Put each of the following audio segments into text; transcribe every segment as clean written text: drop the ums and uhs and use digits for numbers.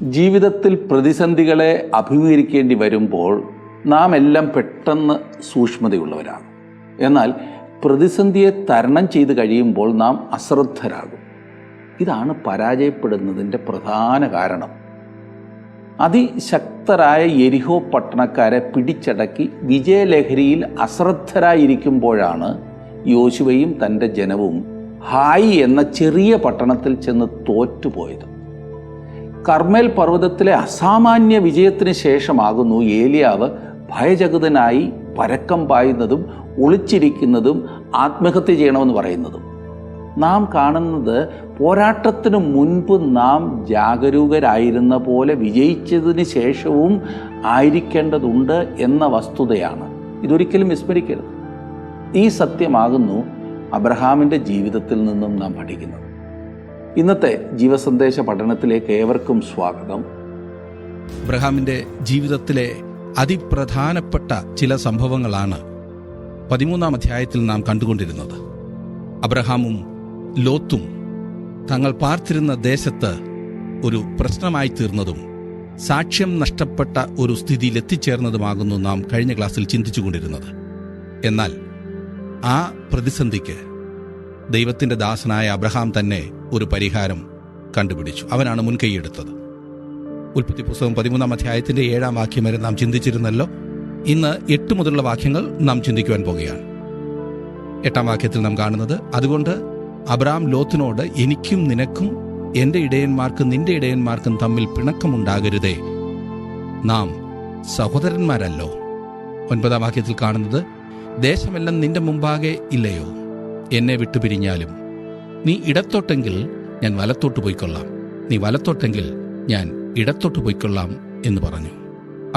ജീവിതത്തിൽ പ്രതിസന്ധികളെ അഭിമുഖീകരിക്കേണ്ടി വരുമ്പോൾ നാം എല്ലാം പെട്ടെന്ന് സൂക്ഷ്മതയുള്ളവരാണ്. എന്നാൽ പ്രതിസന്ധിയെ തരണം ചെയ്ത് കഴിയുമ്പോൾ നാം അശ്രദ്ധരാകും. ഇതാണ് പരാജയപ്പെടുന്നതിൻ്റെ പ്രധാന കാരണം. അതിശക്തരായ യെരിഹോ പട്ടണക്കാരെ പിടിച്ചടക്കി വിജയലഹരിയിൽ അശ്രദ്ധരായിരിക്കുമ്പോഴാണ് യോശുവയും തൻ്റെ ജനവും ഹായി എന്ന ചെറിയ പട്ടണത്തിൽ ചെന്ന് തോറ്റുപോയത്. കർമ്മേൽ പർവ്വതത്തിലെ അസാമാന്യ വിജയത്തിന് ശേഷമാകുന്നു ഏലിയാവ് ഭയചകിതനായി പരക്കം പായുന്നതും ഒളിച്ചിരിക്കുന്നതും ആത്മഹത്യ ചെയ്യണമെന്ന് പറയുന്നതും. നാം കാണുന്നത് പോരാട്ടത്തിന് മുൻപ് നാം ജാഗരൂകരായിരുന്ന പോലെ വിജയിച്ചതിന് ശേഷവും ആയിരിക്കേണ്ടതുണ്ട് എന്ന വസ്തുതയാണ്. ഇതൊരിക്കലും വിസ്മരിക്കരുത്. ഈ സത്യമാകുന്നു അബ്രഹാമിൻ്റെ ജീവിതത്തിൽ നിന്നും നാം പഠിക്കുന്നത്. ഇന്നത്തെ ജീവസന്ദേശ പഠനത്തിലേക്ക് ഏവർക്കും സ്വാഗതം. അബ്രഹാമിൻ്റെ ജീവിതത്തിലെ അതിപ്രധാനപ്പെട്ട ചില സംഭവങ്ങളാണ് 13-ാം അധ്യായത്തിൽ നാം കണ്ടുകൊണ്ടിരുന്നത്. അബ്രഹാമും ലോത്തും തങ്ങൾ പാർത്തിരുന്ന ദേശത്ത് ഒരു പ്രശ്നമായി തീർന്നതും സാക്ഷ്യം നഷ്ടപ്പെട്ട ഒരു സ്ഥിതിയിൽ എത്തിച്ചേർന്നതുമാകുന്നു നാം കഴിഞ്ഞ ക്ലാസ്സിൽ ചിന്തിച്ചുകൊണ്ടിരുന്നത്. എന്നാൽ ആ പ്രതിസന്ധിക്ക് ദൈവത്തിൻ്റെ ദാസനായ അബ്രഹാം തന്നെ ഒരു പരിഹാരം കണ്ടുപിടിച്ചു. അവനാണ് മുൻകൈയെടുത്തത്. ഉൽപ്പത്തി പുസ്തകം 13-ാം അധ്യായത്തിൻ്റെ 7-ാം വാക്യം വരെ നാം ചിന്തിച്ചിരുന്നല്ലോ. ഇന്ന് 8 മുതലുള്ള വാക്യങ്ങൾ നാം ചിന്തിക്കുവാൻ പോകുകയാണ്. 8-ാം വാക്യത്തിൽ നാം കാണുന്നത്, അതുകൊണ്ട് അബ്രാം ലോത്തിനോട്, എനിക്കും നിനക്കും എൻ്റെ ഇടയന്മാർക്കും നിന്റെ ഇടയന്മാർക്കും തമ്മിൽ പിണക്കമുണ്ടാകരുതേ, നാം സഹോദരന്മാരല്ലോ. 9-ാം വാക്യത്തിൽ കാണുന്നത്, ദേശമെല്ലാം നിന്റെ മുമ്പാകെ ഇല്ലയോ, എന്നെ വിട്ടുപിരിഞ്ഞാലും നീ ഇടത്തോട്ടെങ്കിൽ ഞാൻ വലത്തോട്ട് പോയിക്കൊള്ളാം, നീ വലത്തോട്ടെങ്കിൽ ഞാൻ ഇടത്തോട്ട് പോയിക്കൊള്ളാം എന്ന് പറഞ്ഞു.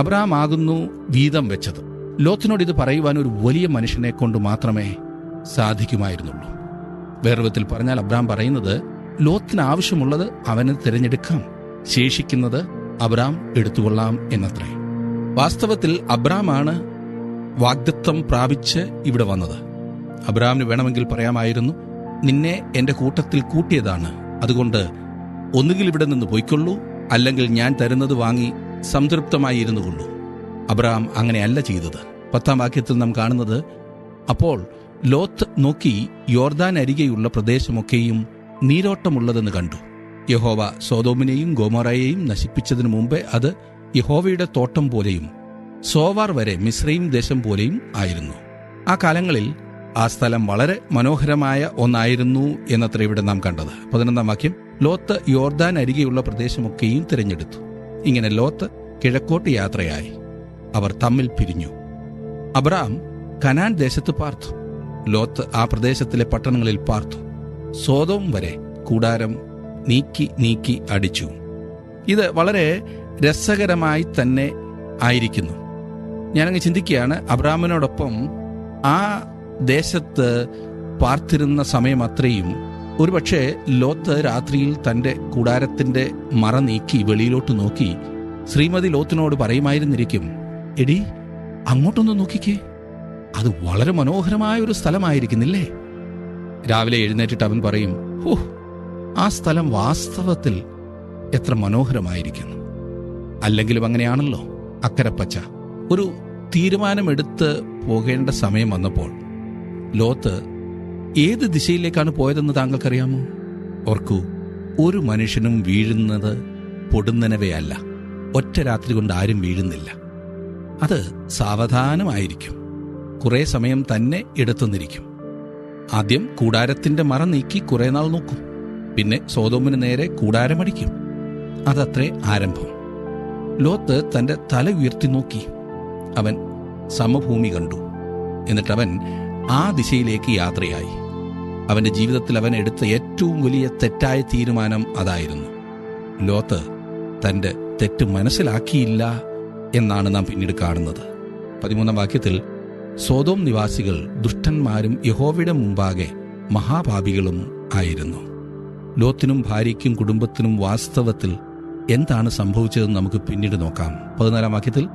അബ്രഹാം ആകുന്നു വീതം വെച്ചത്. ലോത്തിനോട് ഇത് പറയുവാൻ ഒരു വലിയ മനുഷ്യനെ കൊണ്ട് മാത്രമേ സാധിക്കുമായിരുന്നുള്ളൂ. വേറെ വിധത്തിൽ പറഞ്ഞാൽ അബ്രഹാം പറയുന്നത്, ലോത്തിന് ആവശ്യമുള്ളത് അവന് തിരഞ്ഞെടുക്കാം, ശേഷിക്കുന്നത് അബ്രഹാം എടുത്തുകൊള്ളാം എന്നത്രേ. വാസ്തവത്തിൽ അബ്രഹാമാണ് വാഗ്ദത്തം പ്രാപിച്ച് ഇവിടെ വന്നത്. അബ്രഹാമിന് വേണമെങ്കിൽ പറയാമായിരുന്നു, നിന്നെ എൻ്റെ കൂട്ടത്തിൽ കൂട്ടിയതാണ്, അതുകൊണ്ട് ഒന്നുകിൽ ഇവിടെ നിന്ന് പോയിക്കൊള്ളൂ, അല്ലെങ്കിൽ ഞാൻ തരുന്നത് വാങ്ങി സംതൃപ്തമായി ഇരുന്നു കൊള്ളൂ. അബ്രഹാം അങ്ങനെയല്ല ചെയ്തത്. 10-ാം വാക്യത്തിൽ നാം കാണുന്നത്, അപ്പോൾ ലോത്ത് നോക്കി യോർദാൻ അരികെയുള്ള പ്രദേശമൊക്കെയും നീരോട്ടമുള്ളതെന്ന് കണ്ടു. യഹോവ സോദോമിനെയും ഗോമോറയെയും നശിപ്പിച്ചതിനു മുമ്പേ അത് യഹോവയുടെ തോട്ടം പോലെയും സോവാർ വരെ മിസ്രയീം ദേശം പോലെയും ആയിരുന്നു. ആ കാലങ്ങളിൽ ആ സ്ഥലം വളരെ മനോഹരമായ ഒന്നായിരുന്നു എന്നത്ര ഇവിടെ നാം കണ്ടത്. 11-ാം വാക്യം, ലോത്ത് യോർദാൻ അരികെയുള്ള പ്രദേശമൊക്കെയും തിരഞ്ഞെടുത്തു. ഇങ്ങനെ ലോത്ത് കിഴക്കോട്ട് യാത്രയായി. അവർ തമ്മിൽ പിരിഞ്ഞു. അബ്രാം കനാൻ ദേശത്ത് പാർത്തു. ലോത്ത് ആ പ്രദേശത്തിലെ പട്ടണങ്ങളിൽ പാർത്തു. സോദോം വരെ കൂടാരം നീക്കി അടിച്ചു. ഇത് വളരെ രസകരമായി തന്നെ ആയിരിക്കുന്നു. ഞാനങ്ങ് ചിന്തിക്കുകയാണ്, അബ്രാമിനോടൊപ്പം ആ ദേശത്ത് പാർത്തിരുന്ന സമയം അത്രയും ഒരുപക്ഷെ ലോത്ത് രാത്രിയിൽ തൻ്റെ കൂടാരത്തിൻ്റെ മറ നീക്കി വെളിയിലോട്ട് നോക്കി ശ്രീമതി ലോത്തിനോട് പറയുമായിരുന്നിരിക്കും, എടി അങ്ങോട്ടൊന്ന് നോക്കിക്കേ, അത് വളരെ മനോഹരമായ ഒരു സ്ഥലമായിരിക്കുന്നില്ലേ. രാവിലെ എഴുന്നേറ്റിട്ട് അവൻ പറയും, ഓ, ആ സ്ഥലം വാസ്തവത്തിൽ എത്ര മനോഹരമായിരിക്കുന്നു. അല്ലെങ്കിലും അങ്ങനെയാണല്ലോ അക്കരപ്പച്ച. ഒരു തീരുമാനമെടുത്ത് പോകേണ്ട സമയം വന്നപ്പോൾ ലോത്ത് ഏത് ദിശയിലേക്കാണ് പോയതെന്ന് താങ്കൾക്കറിയാമോ? ഓർക്കൂ, ഒരു മനുഷ്യനും വീഴുന്നത് പൊടുന്നനവെയല്ല. ഒറ്റ രാത്രി കൊണ്ട് ആരും വീഴുന്നില്ല. അത് സാവധാനമായിരിക്കും. കുറേ സമയം തന്നെ എടുത്തുനിന്നിരിക്കും. ആദ്യം കൂടാരത്തിന്റെ മറ നീക്കി കുറേ നാൾ നോക്കും. പിന്നെ സോദോമിന് നേരെ കൂടാരമടിക്കും. അതത്രേ ആരംഭം. ലോത്ത് തന്റെ തല ഉയർത്തി നോക്കി. അവൻ സമഭൂമി കണ്ടു. എന്നിട്ടവൻ ആ ദിശയിലേക്ക് യാത്രയായി. അവന്റെ ജീവിതത്തിൽ അവൻ എടുത്ത ഏറ്റവും വലിയ തെറ്റായ തീരുമാനം അതായിരുന്നു. ലോത്ത് തന്റെ തെറ്റ് മനസ്സിലാക്കിയില്ല എന്നാണ് നാം പിന്നീട് കാണുന്നത്. 13-ാം വാക്യത്തിൽ, സോദോം നിവാസികൾ ദുഷ്ടന്മാരും യഹോവയുടെ മുമ്പാകെ മഹാപാപികളും ആയിരുന്നു. ലോത്തിനും ഭാര്യയ്ക്കും കുടുംബത്തിനും വാസ്തവത്തിൽ എന്താണ് സംഭവിച്ചതെന്ന് നമുക്ക് പിന്നീട് നോക്കാം. 14-ാം വാക്യത്തിൽ,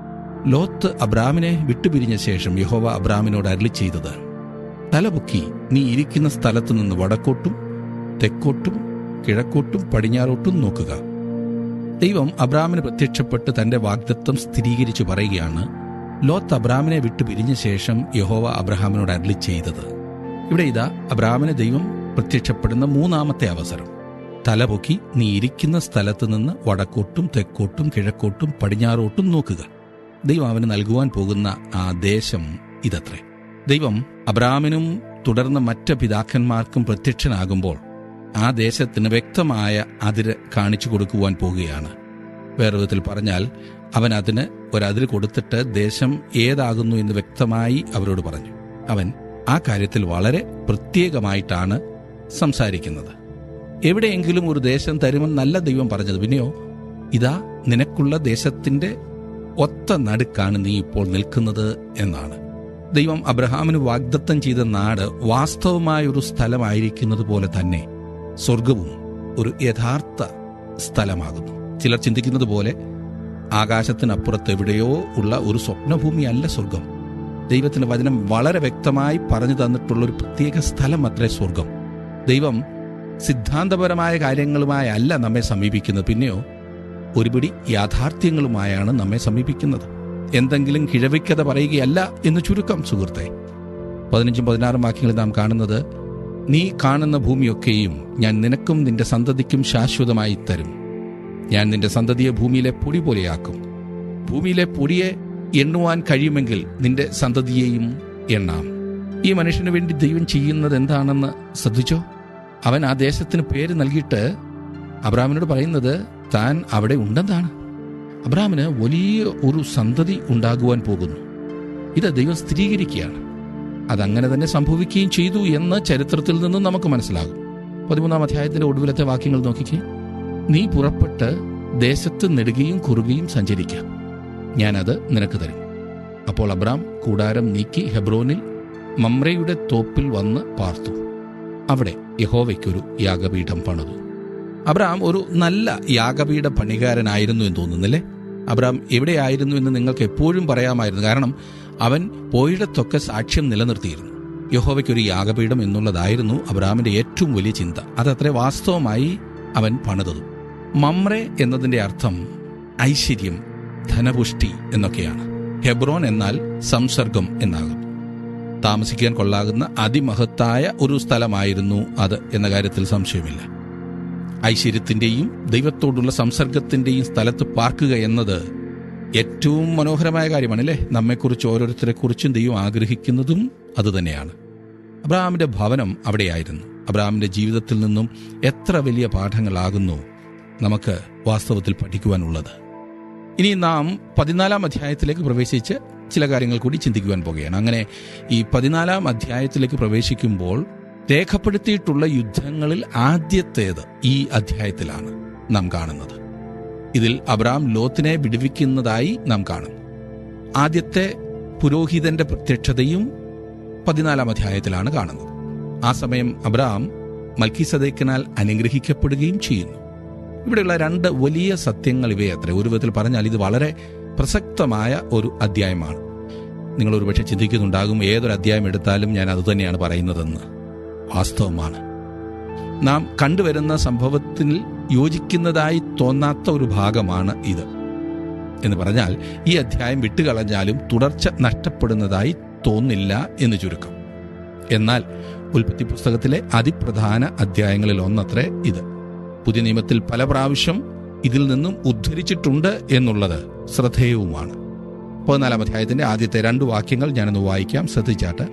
ലോത്ത് അബ്രാമിനെ വിട്ടുപിരിഞ്ഞ ശേഷം യഹോവ അബ്രാമിനോട് അരുളിച്ചെയ്തത്, തലപൊക്കി നീ ഇരിക്കുന്ന സ്ഥലത്തു നിന്ന് വടക്കോട്ടും തെക്കോട്ടും കിഴക്കോട്ടും പടിഞ്ഞാറോട്ടും നോക്കുക. ദൈവം അബ്രാമിന് പ്രത്യക്ഷപ്പെട്ട് തന്റെ വാഗ്ദത്തം സ്ഥിരീകരിച്ചു പറയുകയാണ്. ലോത്ത് അബ്രാമിനെ വിട്ടു പിരിഞ്ഞ ശേഷം യഹോവ അബ്രഹാമിനോട് അരുളി ചെയ്തത്. ഇവിടെ ഇതാ അബ്രാമിന് ദൈവം പ്രത്യക്ഷപ്പെടുന്ന മൂന്നാമത്തെ അവസരം. തലപൊക്കി നീ ഇരിക്കുന്ന സ്ഥലത്ത് നിന്ന് വടക്കോട്ടും തെക്കോട്ടും കിഴക്കോട്ടും പടിഞ്ഞാറോട്ടും നോക്കുക. ദൈവം അവന് നൽകുവാൻ പോകുന്ന ആ ദേശം ഇതത്രേ. ദൈവം അബ്രാമിനും തുടർന്ന് മറ്റ് പിതാക്കന്മാർക്കും പ്രത്യക്ഷനാകുമ്പോൾ ആ ദേശത്തിന് വ്യക്തമായ അതിര് കാണിച്ചു കൊടുക്കുവാൻ പോകുകയാണ്. വേറെ വിധത്തിൽ പറഞ്ഞാൽ അവൻ അതിന് ഒരതിര് കൊടുത്തിട്ട് ദേശം ഏതാകുന്നു എന്ന് വ്യക്തമായി അവരോട് പറഞ്ഞു. അവൻ ആ കാര്യത്തിൽ വളരെ പ്രത്യേകമായിട്ടാണ് സംസാരിക്കുന്നത്. എവിടെയെങ്കിലും ഒരു ദേശം തരുമെന്നല്ല ദൈവം പറഞ്ഞത്. പിന്നെയോ ഇതാ നിനക്കുള്ള ദേശത്തിന്റെ ഒത്ത നടുക്കാണ് നീ ഇപ്പോൾ നിൽക്കുന്നത് എന്നാണ്. ദൈവം അബ്രഹാമിന് വാഗ്ദത്തം ചെയ്ത നാട് വാസ്തവമായൊരു സ്ഥലമായിരിക്കുന്നത് പോലെ തന്നെ സ്വർഗവും ഒരു യഥാർത്ഥ സ്ഥലമാകുന്നു. ചിലർ ചിന്തിക്കുന്നത് പോലെ ആകാശത്തിനപ്പുറത്ത് എവിടെയോ ഉള്ള ഒരു സ്വപ്നഭൂമിയല്ല സ്വർഗം. ദൈവത്തിന്റെ വചനം വളരെ വ്യക്തമായി പറഞ്ഞു തന്നിട്ടുള്ള ഒരു പ്രത്യേക സ്ഥലം അത്രേ സ്വർഗം. ദൈവം സിദ്ധാന്തപരമായ കാര്യങ്ങളുമായി അല്ല നമ്മെ സമീപിക്കുന്നത്, പിന്നെയോ ഒരുപിടി യാഥാർത്ഥ്യങ്ങളുമായാണ് നമ്മെ സമീപിക്കുന്നത്. എന്തെങ്കിലും കിഴവിക്കഥ പറയുകയല്ല എന്ന് ചുരുക്കം സുഹൃത്തെ. 15-16 വാക്യങ്ങളിൽ നാം കാണുന്നത്, നീ കാണുന്ന ഭൂമിയൊക്കെയും ഞാൻ നിനക്കും നിന്റെ സന്തതിക്കും ശാശ്വതമായി തരും. ഞാൻ നിന്റെ സന്തതിയെ ഭൂമിയിലെ പൊടി പോലെയാക്കും. ഭൂമിയിലെ പൊടിയെ എണ്ണുവാൻ കഴിയുമെങ്കിൽ നിന്റെ സന്തതിയെയും എണ്ണാം. ഈ മനുഷ്യന് വേണ്ടി ദൈവം ചെയ്യുന്നത് എന്താണെന്ന് ശ്രദ്ധിച്ചോ? അവൻ ആ ദേശത്തിന് പേര് നൽകിയിട്ട് അബ്രാമിനോട് പറയുന്നത് താൻ അവിടെ ഉണ്ടെന്നാണ്. അബ്രാമിന് വലിയ ഒരു സന്തതി ഉണ്ടാകുവാൻ പോകുന്നു. ഇത് ദൈവം സ്ഥിരീകരിക്കുകയാണ്. അതങ്ങനെ തന്നെ സംഭവിക്കുകയും ചെയ്തു എന്ന് ചരിത്രത്തിൽ നിന്നും നമുക്ക് മനസ്സിലാകും. 13-ാം അധ്യായത്തിന്റെ ഒടുവിലത്തെ വാക്യങ്ങൾ നോക്കിക്കേ. നീ പുറപ്പെട്ട് ദേശത്ത് നെടുകയും കുറുകയും സഞ്ചരിക്കുക, ഞാനത് നിനക്ക് തരും. അപ്പോൾ അബ്രാം കൂടാരം നീക്കി ഹെബ്രോനിൽ മമ്രയുടെ തോപ്പിൽ വന്ന് പാർത്തു. അവിടെ യഹോവയ്ക്കൊരു യാഗപീഠം പണിതു. അബ്രാം ഒരു നല്ല യാഗപീഠ പണികാരനായിരുന്നു എന്ന് തോന്നുന്നില്ലേ? അബ്രാം എവിടെയായിരുന്നു എന്ന് നിങ്ങൾക്ക് എപ്പോഴും പറയാമായിരുന്നു. കാരണം അവൻ പോയിടത്തൊക്കെ സാക്ഷ്യം നിലനിർത്തിയിരുന്നു. യഹോവയ്ക്കൊരു യാഗപീഠം എന്നുള്ളതായിരുന്നു അബ്രാമിന്റെ ഏറ്റവും വലിയ ചിന്ത. അതത്ര വാസ്തവമായി അവൻ പണിതതും. മമ്രെ എന്നതിന്റെ അർത്ഥം ഐശ്വര്യം, ധനപുഷ്ടി എന്നൊക്കെയാണ്. ഹെബ്രോൻ എന്നാൽ സംസർഗം എന്നാകും. താമസിക്കാൻ കൊള്ളാകുന്ന അതിമഹത്തായ ഒരു സ്ഥലമായിരുന്നു അത് എന്ന കാര്യത്തിൽ സംശയമില്ല. ഐശ്വര്യത്തിന്റെയും ദൈവത്തോടുള്ള സംസർഗത്തിന്റെയും സ്ഥലത്ത് പാർക്കുക എന്നത് ഏറ്റവും മനോഹരമായ കാര്യമാണല്ലേ? നമ്മെക്കുറിച്ച് ഓരോരുത്തരെക്കുറിച്ചും ദൈവം ആഗ്രഹിക്കുന്നതും അതുതന്നെയാണ്. അബ്രഹാമിന്റെ ഭവനം അവിടെയായിരുന്നു. അബ്രഹാമിന്റെ ജീവിതത്തിൽ നിന്നും എത്ര വലിയ പാഠങ്ങളാകുന്നു നമുക്ക് വാസ്തവത്തിൽ പഠിക്കുവാനുള്ളത്. ഇനി നാം 14-ാം അധ്യായത്തിലേക്ക് പ്രവേശിച്ച് ചില കാര്യങ്ങൾ കൂടി ചിന്തിക്കുവാൻ പോകുകയാണ്. അങ്ങനെ ഈ 14-ാം അധ്യായത്തിലേക്ക് പ്രവേശിക്കുമ്പോൾ രേഖപ്പെടുത്തിയിട്ടുള്ള യുദ്ധങ്ങളിൽ ആദ്യത്തേത് ഈ അധ്യായത്തിലാണ് നാം കാണുന്നത്. ഇതിൽ അബ്രാം ലോത്തിനെ വിടുവിക്കുന്നതായി നാം കാണുന്നു. ആദ്യത്തെ പുരോഹിതന്റെ പ്രത്യക്ഷതയും 14-ാം അധ്യായത്തിലാണ് കാണുന്നത്. ആ സമയം അബ്രാം മൽക്കീസദേക്കിനാൽ അനുഗ്രഹിക്കപ്പെടുകയും ചെയ്യുന്നു. ഇവിടെയുള്ള രണ്ട് വലിയ സത്യങ്ങൾ ഇവയത്രേ. ഒരു വിധത്തിൽ പറഞ്ഞാൽ ഇത് വളരെ പ്രസക്തമായ ഒരു അധ്യായമാണ്. നിങ്ങൾ ഒരുപക്ഷെ ചിന്തിക്കുന്നുണ്ടാകും, ഏതൊരു അധ്യായം എടുത്താലും ഞാൻ അതുതന്നെയാണ് പറയുന്നതെന്ന്. വാസ്തവമാണ്. നാം കണ്ടുവരുന്ന സംഭവത്തിൽ യോജിക്കുന്നതായി തോന്നാത്ത ഒരു ഭാഗമാണ് ഇത് എന്ന് പറഞ്ഞാൽ ഈ അധ്യായം വിട്ടുകളഞ്ഞാലും തുടർച്ച നഷ്ടപ്പെടുന്നതായി തോന്നില്ല എന്ന് ചുരുക്കം. എന്നാൽ ഉൽപ്പത്തി പുസ്തകത്തിലെ അതിപ്രധാന അധ്യായങ്ങളിൽ ഒന്നത്രേ ഇത്. പുതിയ നിയമത്തിൽ പല പ്രാവശ്യം ഇതിൽ നിന്നും ഉദ്ധരിച്ചിട്ടുണ്ട് എന്നുള്ളത് ശ്രദ്ധേയവുമാണ്. 14-ാം അധ്യായത്തിന്റെ ആദ്യത്തെ 2 വാക്യങ്ങൾ ഞാനൊന്ന് വായിക്കാം, ശ്രദ്ധിച്ചാട്ട്.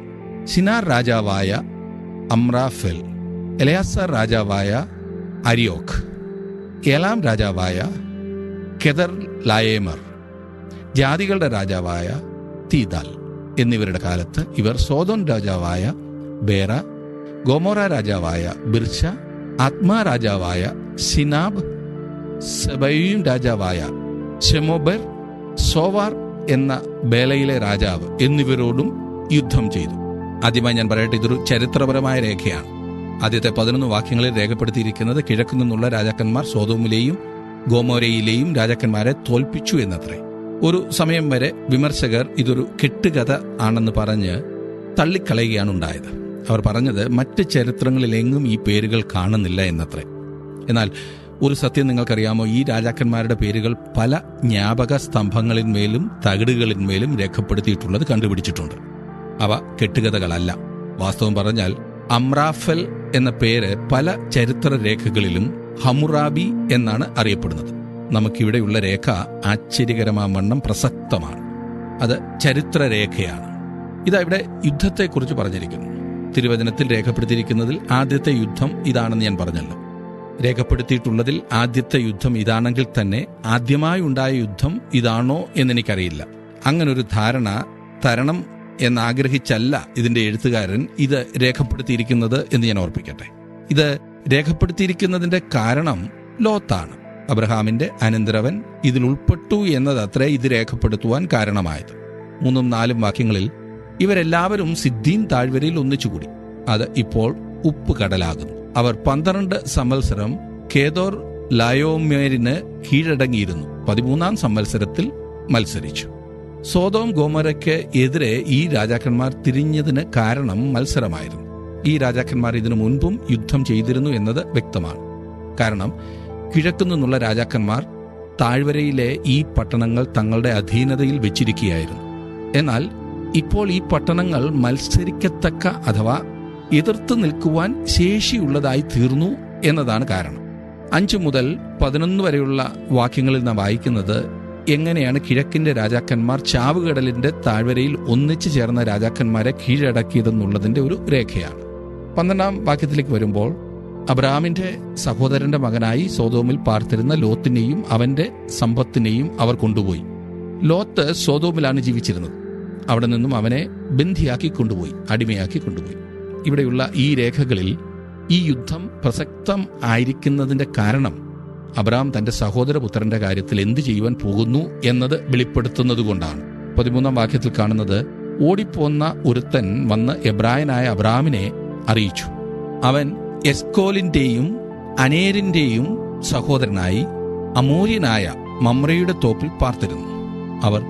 ശിനാർ രാജാവായ അമ്രാഫെൽ, എലയാസാർ രാജാവായ അരിയോക്ക്, ഏലാം രാജാവായ കെദർ ലായേമർ, ജാതികളുടെ രാജാവായ തീദാൽ എന്നിവരുടെ കാലത്ത് ഇവർ സോദോൻ രാജാവായ ബേറ, ഗോമോറ രാജാവായ ബിർശ, ആത്മാ രാജാവായ സിനാബ്, സെബയീം രാജാവായ ശെമോബർ, സോവാർ എന്ന ബേലയിലെ രാജാവ് എന്നിവരോടും യുദ്ധം ചെയ്തു. ആദ്യമായി ഞാൻ പറയട്ടെ, ഇതൊരു ചരിത്രപരമായ രേഖയാണ്. ആദ്യത്തെ 11 വാക്യങ്ങളിൽ രേഖപ്പെടുത്തിയിരിക്കുന്നത് കിഴക്കു നിന്നുള്ള രാജാക്കന്മാർ സോദോമിലെയും ഗോമോരയിലെയും രാജാക്കന്മാരെ തോൽപ്പിച്ചു എന്നത്രേ. ഒരു സമയം വരെ വിമർശകർ ഇതൊരു കെട്ടുകഥ ആണെന്ന് പറഞ്ഞ് തള്ളിക്കളയുകയാണ് ഉണ്ടായത്. അവർ പറഞ്ഞത് മറ്റ് ചരിത്രങ്ങളിലെങ്ങും ഈ പേരുകൾ കാണുന്നില്ല എന്നത്രേ. എന്നാൽ ഒരു സത്യം നിങ്ങൾക്കറിയാമോ? ഈ രാജാക്കന്മാരുടെ പേരുകൾ പല ജ്ഞാപക സ്തംഭങ്ങളിന്മേലും തകിടുകളിന്മേലും രേഖപ്പെടുത്തിയിട്ടുള്ളത് കണ്ടുപിടിച്ചിട്ടുണ്ട്. അവ കെട്ടുകഥകളല്ല. വാസ്തവം പറഞ്ഞാൽ അമ്രാഫൽ എന്ന പേര് പല ചരിത്ര രേഖകളിലും ഹമുറാബി എന്നാണ് അറിയപ്പെടുന്നത്. നമുക്കിവിടെയുള്ള രേഖ ആശ്ചര്യകരമാവണ്ണം പ്രസക്തമാണ്. അത് ചരിത്രരേഖയാണ്. ഇതാ ഇവിടെ യുദ്ധത്തെക്കുറിച്ച് പറഞ്ഞിരിക്കുന്നു. തിരുവചനത്തിൽ രേഖപ്പെടുത്തിയിരിക്കുന്നതിൽ ആദ്യത്തെ യുദ്ധം ഇതാണെന്ന് ഞാൻ പറഞ്ഞല്ലോ. രേഖപ്പെടുത്തിയിട്ടുള്ളതിൽ ആദ്യത്തെ യുദ്ധം ഇതാണെങ്കിൽ തന്നെ ആദ്യമായി ഉണ്ടായ യുദ്ധം ഇതാണോ എന്നെനിക്കറിയില്ല. അങ്ങനൊരു ധാരണ തരണം എന്നാഗ്രഹിച്ചല്ല ഇതിന്റെ എഴുത്തുകാരൻ ഇത് രേഖപ്പെടുത്തിയിരിക്കുന്നത് എന്ന് ഞാൻ ഓർപ്പിക്കട്ടെ. ഇത് രേഖപ്പെടുത്തിയിരിക്കുന്നതിന്റെ കാരണം ലോത്താണ്. അബ്രഹാമിന്റെ അനന്തരവൻ ഇതിൽ ഉൾപ്പെട്ടു എന്നതത്രേ ഇത് രേഖപ്പെടുത്തുവാൻ കാരണമായത്. 3-4 വാക്യങ്ങളിൽ ഇവരെല്ലാവരും സിദ്ദീം താഴ്വരയിൽ ഒന്നിച്ചുകൂടി. അത് ഇപ്പോൾ ഉപ്പുകടലാകുന്നു. അവർ 12 സംവത്സരം കേദോർ ലായോമേരിന് കീഴടങ്ങിയിരുന്നു. 13-ാം സംവത്സരത്തിൽ മത്സരിച്ചു. സോദോം ഗോമോരയ്ക്ക് എതിരെ ഈ രാജാക്കന്മാർ തിരിഞ്ഞതിന് കാരണം മത്സരമായിരുന്നു. ഈ രാജാക്കന്മാർ ഇതിനു മുൻപും യുദ്ധം ചെയ്തിരുന്നു എന്നത് വ്യക്തമാണ്. കാരണം കിഴക്കു നിന്നുള്ള രാജാക്കന്മാർ താഴ്വരയിലെ ഈ പട്ടണങ്ങൾ തങ്ങളുടെ അധീനതയിൽ വെച്ചിരിക്കുകയായിരുന്നു. എന്നാൽ ഇപ്പോൾ ഈ പട്ടണങ്ങൾ മത്സരിക്കത്തക്ക അഥവാ എതിർത്ത് നിൽക്കുവാൻ ശേഷിയുള്ളതായി തീർന്നു എന്നതാണ് കാരണം. 5 മുതൽ 11 വരെയുള്ള വാക്യങ്ങളിൽ നാം വായിക്കുന്നത് എങ്ങനെയാണ് കിഴക്കിന്റെ രാജാക്കന്മാർ ചാവുകടലിന്റെ താഴ്വരയിൽ ഒന്നിച്ചു ചേർന്ന രാജാക്കന്മാരെ കീഴടക്കിയതെന്നുള്ളതിന്റെ ഒരു രേഖയാണ്. 12-ാം വാക്യത്തിലേക്ക് വരുമ്പോൾ അബ്രഹാമിന്റെ സഹോദരന്റെ മകനായി സോദോമിൽ പാർത്തിരുന്ന ലോത്തിനെയും അവന്റെ സമ്പത്തിനെയും അവർ കൊണ്ടുപോയി. ലോത്ത് സോദോമിലാണ് ജീവിച്ചിരുന്നത്. അവിടെ നിന്നും അവനെ ബന്ധിയാക്കി കൊണ്ടുപോയി, അടിമയാക്കി കൊണ്ടുപോയി. ഇവിടെയുള്ള ഈ രേഖകളിൽ ഈ യുദ്ധം പ്രസക്തം ആയിരിക്കുന്നതിന്റെ കാരണം അബ്രഹാം തന്റെ സഹോദരപുത്രന്റെ കാര്യത്തിൽ എന്ത് ചെയ്യുവാൻ പോകുന്നു എന്നത് വെളിപ്പെടുത്തുന്നതുകൊണ്ടാണ്. 13-ാം വാക്യത്തിൽ കാണുന്നത്, ഓടിപ്പോന്ന ഒരുത്തൻ വന്ന് എബ്രായനായ അബ്രഹാമിനെ അറിയിച്ചു. അവൻ എസ്കോലിന്റെയും അനേരിന്റെയും സഹോദരനായി അമോര്യനായ മമ്രയുടെ തോപ്പിൽ പാർത്തിരുന്നു. അവർ